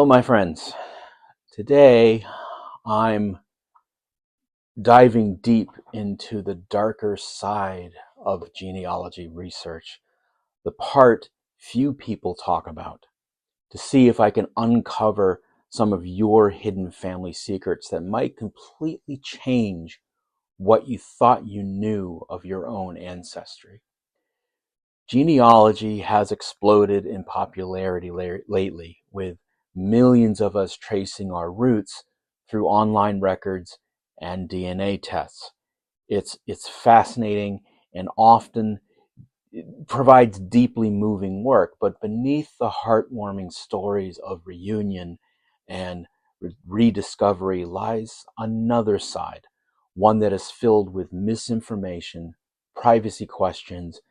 Hello, my friends. Today, I'm diving deep into the darker side of genealogy research, the part few people talk about, to see if I can uncover some of your hidden family secrets that might completely change what you thought you knew of your own ancestry. Genealogy has exploded in popularity lately, with millions of us tracing our roots through online records and DNA tests. It's fascinating and often provides deeply moving work, but beneath the heartwarming stories of reunion and rediscovery lies another side, one that is filled with misinformation, privacy questions,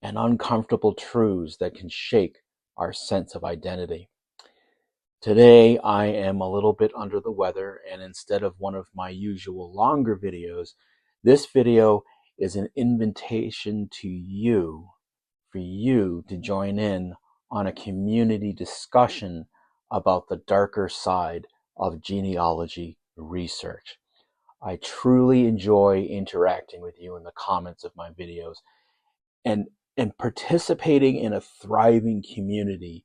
and uncomfortable truths that can shake our sense of identity. Today, I am a little bit under the weather, and instead of one of my usual longer videos, this video is an invitation to you, for you to join in on a community discussion about the darker side of genealogy research. I truly enjoy interacting with you in the comments of my videos, and participating in a thriving community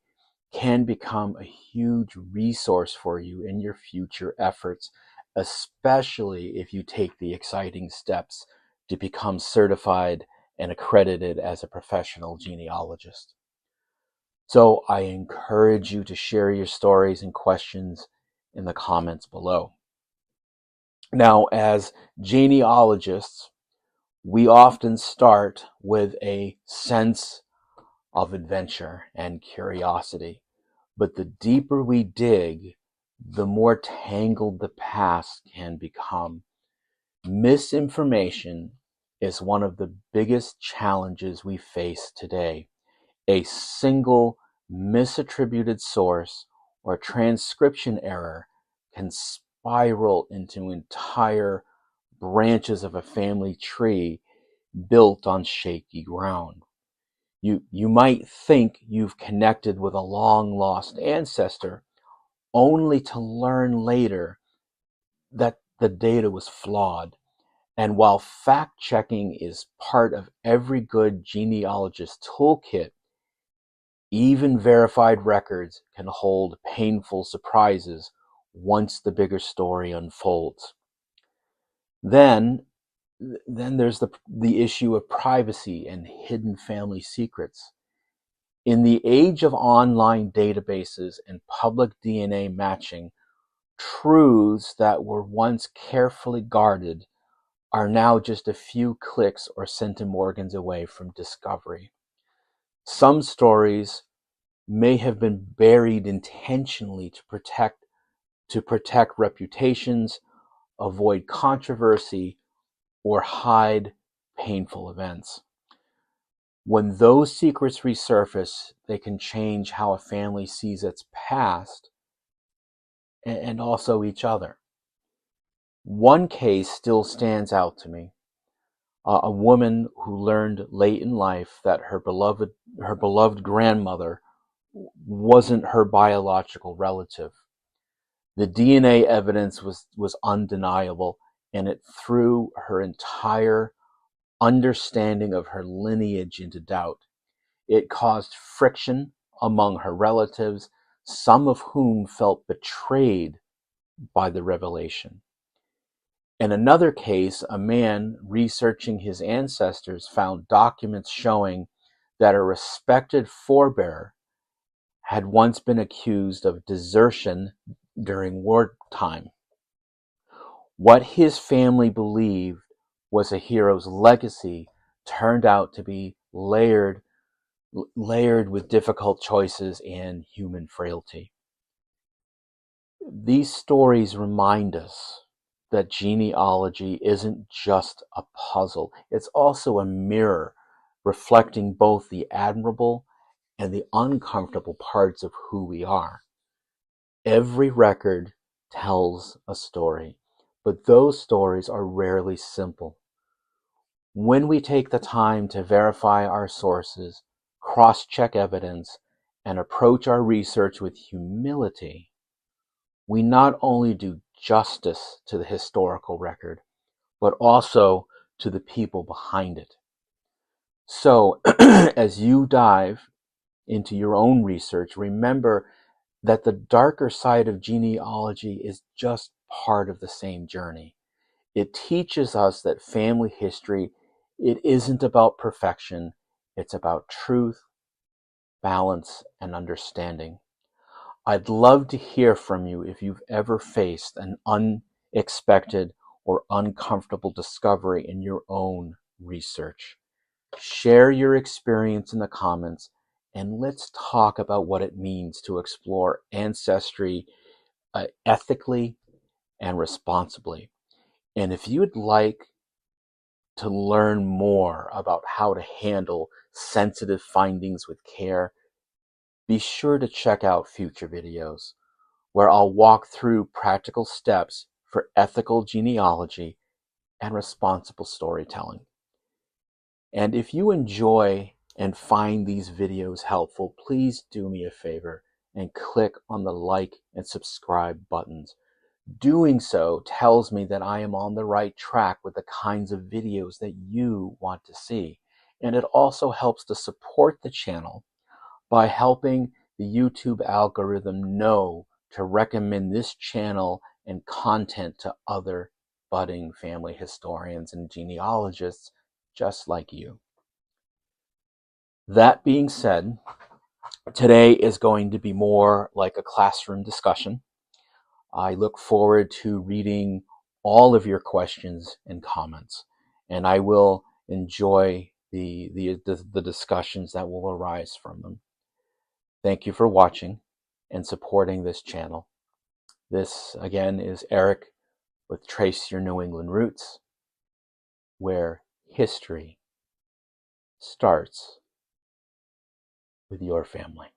can become a huge resource for you in your future efforts, especially if you take the exciting steps to become certified and accredited as a professional genealogist. So I encourage you to share your stories and questions in the comments below. Now, as genealogists, we often start with a sense of adventure and curiosity, but the deeper we dig, the more tangled the past can become. Misinformation is one of the biggest challenges we face today. A single misattributed source or transcription error can spiral into entire branches of a family tree built on shaky ground. You might think you've connected with a long-lost ancestor, only to learn later that the data was flawed. And while fact-checking is part of every good genealogist toolkit, even verified records can hold painful surprises once the bigger story unfolds. Then there's the issue of privacy and hidden family secrets. In the age of online databases and public DNA matching, truths that were once carefully guarded are now just a few clicks or centimorgans away from discovery. Some stories may have been buried intentionally to protect reputations, avoid controversy, or hide painful events. When those secrets resurface, they can change how a family sees its past and also each other. One case still stands out to me. A woman who learned late in life that her beloved grandmother wasn't her biological relative. The DNA evidence was undeniable, and it threw her entire understanding of her lineage into doubt. It caused friction among her relatives, some of whom felt betrayed by the revelation. In another case, a man researching his ancestors found documents showing that a respected forebear had once been accused of desertion during wartime. What his family believed was a hero's legacy turned out to be layered with difficult choices and human frailty. These stories remind us that genealogy isn't just a puzzle. It's also a mirror reflecting both the admirable and the uncomfortable parts of who we are. Every record tells a story, but those stories are rarely simple. When we take the time to verify our sources, cross-check evidence, and approach our research with humility, we not only do justice to the historical record, but also to the people behind it. So, as you dive into your own research, remember that the darker side of genealogy is just part of the same journey. It teaches us that family history, it isn't about perfection, it's about truth, balance, and understanding. I'd love to hear from you if you've ever faced an unexpected or uncomfortable discovery in your own research. Share your experience in the comments, and let's talk about what it means to explore ancestry ethically and responsibly. And if you'd like to learn more about how to handle sensitive findings with care, be sure to check out future videos where I'll walk through practical steps for ethical genealogy and responsible storytelling. And if you enjoy and find these videos helpful, please do me a favor and click on the like and subscribe buttons. Doing so tells me that I am on the right track with the kinds of videos that you want to see. And it also helps to support the channel by helping the YouTube algorithm know to recommend this channel and content to other budding family historians and genealogists just like you. That being said, today is going to be more like a classroom discussion. I look forward to reading all of your questions and comments, and I will enjoy the discussions that will arise from them. Thank you for watching and supporting this channel. This, again, is Eric with Trace Your New England Roots, where history starts with your family.